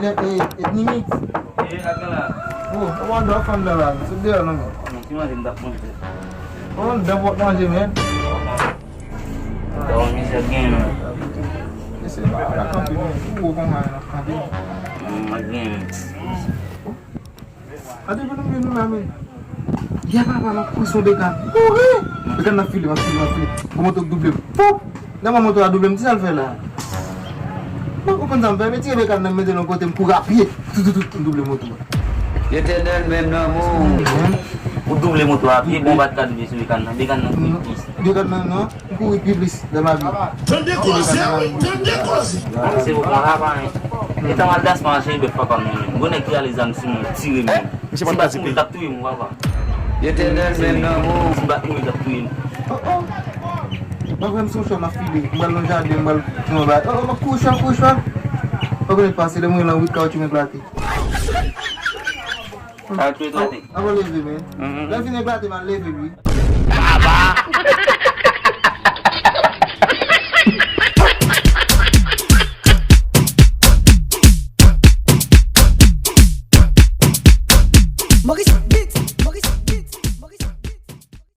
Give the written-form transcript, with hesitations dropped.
it needs. Oh, I want to find the land. So there, no. Oh, the what was it, man? Don't miss again. Yes, I can't be who go man, I can't be. Again. I don't even know, man. Ya papa ma puso bekan. Oh, bekan na fili, ma fili. Moto double. Pop. Dama moto a double, ti sal fe la. Ma ko kan zambe, me ti bekan na mede no côté pour rapide. Tout double moto. L'éternel même l'amour. O double moto a pied, bon bat cadre de celui kan na piste. Bekan na no, pour public de ma vie. C'est vous prendre avant. Et t'as mal d'as manger be pas comme nous. Bonne qui a les âmes sur tirer même. Je sais pas participer. Tout moi va. L'éternel même l'amour. Si bat nous tout. Oh. Ma vraiment son ma fille, mal no jardin, mal no ba. Oh, ma couche. Pas que passer le moyen là 8 caoutchouc me glaté. Ah, tu es glaté. Ah, va lever, man. Là, fini glaté, man, lever lui. Ah bah